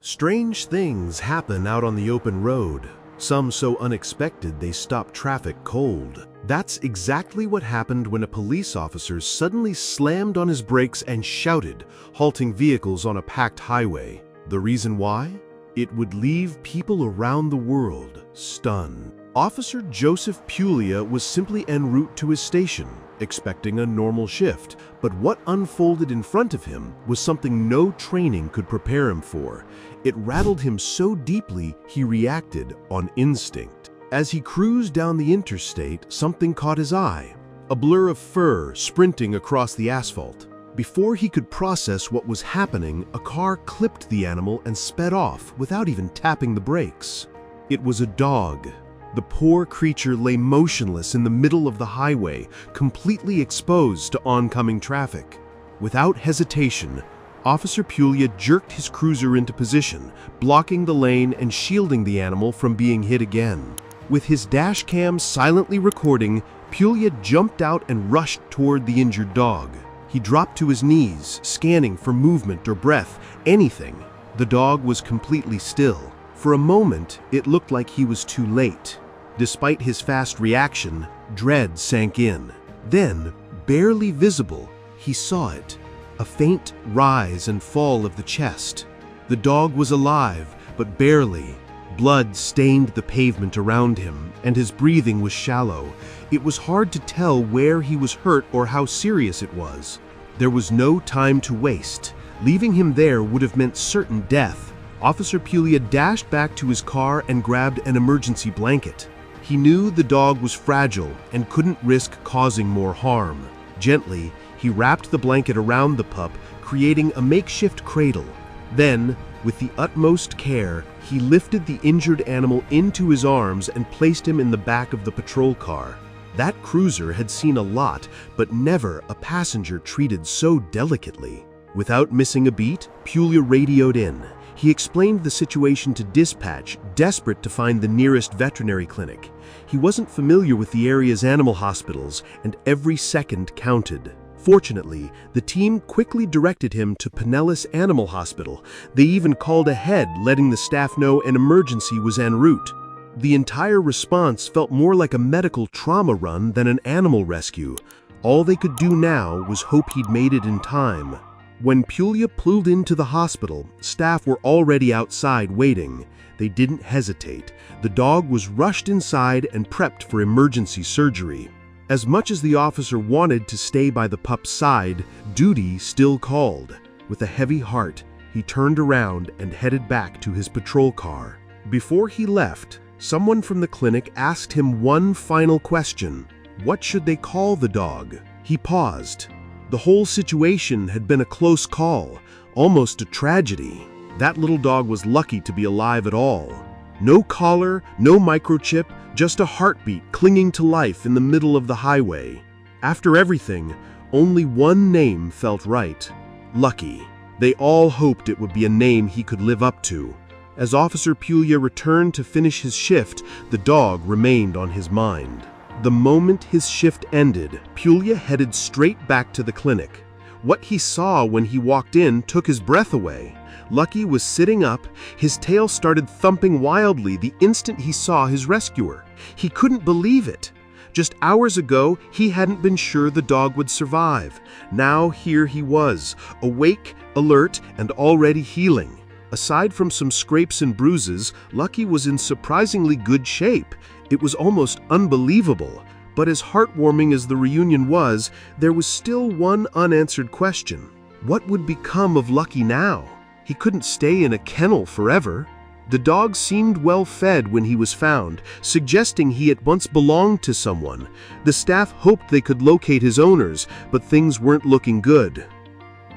Strange things happen out on the open road, some so unexpected they stop traffic cold. That's exactly what happened when a police officer suddenly slammed on his brakes and shouted, halting vehicles on a packed highway. The reason why? It would leave people around the world stunned. Officer Joseph Puglia was simply en route to his station, expecting a normal shift, but what unfolded in front of him was something no training could prepare him for. It rattled him so deeply he reacted on instinct. As he cruised down the interstate, something caught his eye, a blur of fur sprinting across the asphalt. Before he could process what was happening, a car clipped the animal and sped off without even tapping the brakes. It was a dog. The poor creature lay motionless in the middle of the highway, completely exposed to oncoming traffic. Without hesitation, Officer Puglia jerked his cruiser into position, blocking the lane and shielding the animal from being hit again. With his dash cam silently recording, Puglia jumped out and rushed toward the injured dog. He dropped to his knees, scanning for movement or breath, anything. The dog was completely still. For a moment, it looked like he was too late. Despite his fast reaction, dread sank in. Then, barely visible, he saw it. A faint rise and fall of the chest. The dog was alive, but barely. Blood stained the pavement around him, and his breathing was shallow. It was hard to tell where he was hurt or how serious it was. There was no time to waste. Leaving him there would have meant certain death. Officer Puglia dashed back to his car and grabbed an emergency blanket. He knew the dog was fragile and couldn't risk causing more harm. Gently, he wrapped the blanket around the pup, creating a makeshift cradle. Then, with the utmost care, he lifted the injured animal into his arms and placed him in the back of the patrol car. That cruiser had seen a lot, but never a passenger treated so delicately. Without missing a beat, Puglia radioed in. He explained the situation to dispatch, desperate to find the nearest veterinary clinic. He wasn't familiar with the area's animal hospitals, and every second counted. Fortunately, the team quickly directed him to Pinellas Animal Hospital. They even called ahead, letting the staff know an emergency was en route. The entire response felt more like a medical trauma run than an animal rescue. All they could do now was hope he'd made it in time. When Puglia pulled into the hospital, staff were already outside waiting. They didn't hesitate. The dog was rushed inside and prepped for emergency surgery. As much as the officer wanted to stay by the pup's side, duty still called. With a heavy heart, he turned around and headed back to his patrol car. Before he left, someone from the clinic asked him one final question. What should they call the dog? He paused. The whole situation had been a close call, almost a tragedy. That little dog was lucky to be alive at all. No collar, no microchip, just a heartbeat clinging to life in the middle of the highway. After everything, only one name felt right: Lucky. They all hoped it would be a name he could live up to. As Officer Puglia returned to finish his shift, the dog remained on his mind. The moment his shift ended, Puglia headed straight back to the clinic. What he saw when he walked in took his breath away. Lucky was sitting up, his tail started thumping wildly the instant he saw his rescuer. He couldn't believe it. Just hours ago, he hadn't been sure the dog would survive. Now here he was, awake, alert, and already healing. Aside from some scrapes and bruises, Lucky was in surprisingly good shape. It was almost unbelievable. But as heartwarming as the reunion was, there was still one unanswered question. What would become of Lucky now? He couldn't stay in a kennel forever. The dog seemed well fed when he was found, suggesting he at once belonged to someone. The staff hoped they could locate his owners, but things weren't looking good.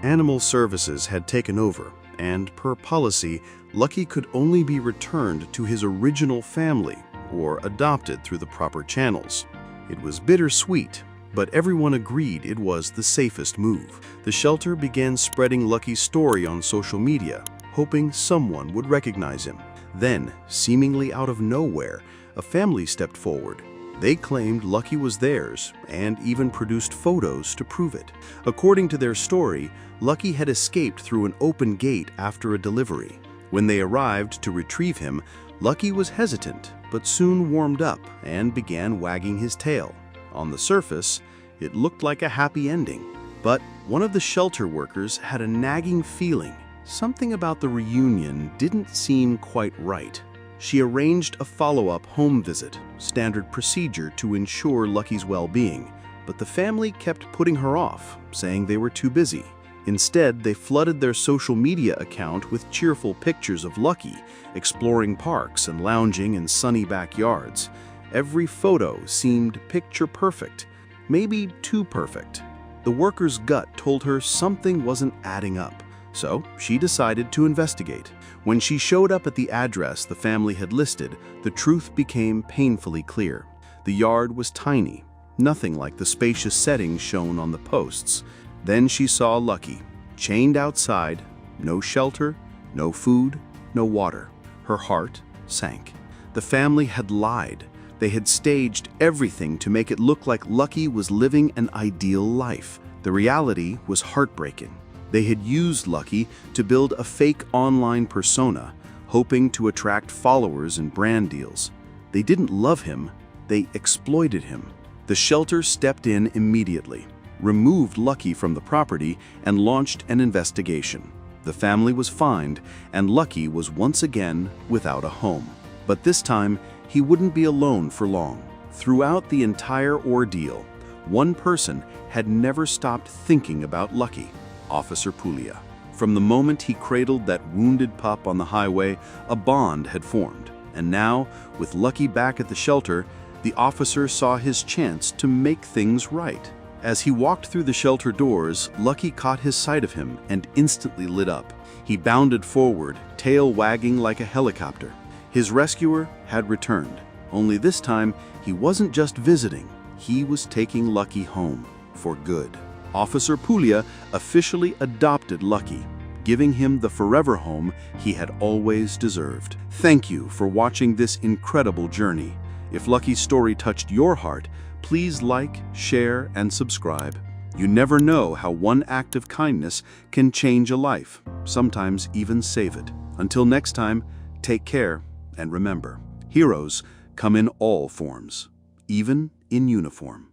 Animal Services had taken over, and per policy, Lucky could only be returned to his original family or adopted through the proper channels. It was bittersweet, but everyone agreed it was the safest move. The shelter began spreading Lucky's story on social media, hoping someone would recognize him. Then, seemingly out of nowhere, a family stepped forward. They claimed Lucky was theirs and even produced photos to prove it. According to their story, Lucky had escaped through an open gate after a delivery. When they arrived to retrieve him, Lucky was hesitant, but soon warmed up and began wagging his tail. On the surface, it looked like a happy ending. But one of the shelter workers had a nagging feeling. Something about the reunion didn't seem quite right. She arranged a follow-up home visit, standard procedure to ensure Lucky's well-being, but the family kept putting her off, saying they were too busy. Instead, they flooded their social media account with cheerful pictures of Lucky, exploring parks and lounging in sunny backyards. Every photo seemed picture-perfect, maybe too perfect. The worker's gut told her something wasn't adding up, so she decided to investigate. When she showed up at the address the family had listed, the truth became painfully clear. The yard was tiny, nothing like the spacious settings shown on the posts. Then she saw Lucky, chained outside, no shelter, no food, no water. Her heart sank. The family had lied. They had staged everything to make it look like Lucky was living an ideal life. The reality was heartbreaking. They had used Lucky to build a fake online persona, hoping to attract followers and brand deals. They didn't love him, they exploited him. The shelter stepped in immediately, removed Lucky from the property, and launched an investigation. The family was fined, and Lucky was once again without a home. But this time, he wouldn't be alone for long. Throughout the entire ordeal, one person had never stopped thinking about Lucky: Officer Puglia. From the moment he cradled that wounded pup on the highway, a bond had formed. And now, with Lucky back at the shelter, the officer saw his chance to make things right. As he walked through the shelter doors, Lucky caught his sight of him and instantly lit up. He bounded forward, tail wagging like a helicopter. His rescuer had returned, only this time he wasn't just visiting, he was taking Lucky home for good. Officer Puglia officially adopted Lucky, giving him the forever home he had always deserved. Thank you for watching this incredible journey. If Lucky's story touched your heart, please like, share, and subscribe. You never know how one act of kindness can change a life, sometimes even save it. Until next time, take care, and remember, heroes come in all forms, even in uniform.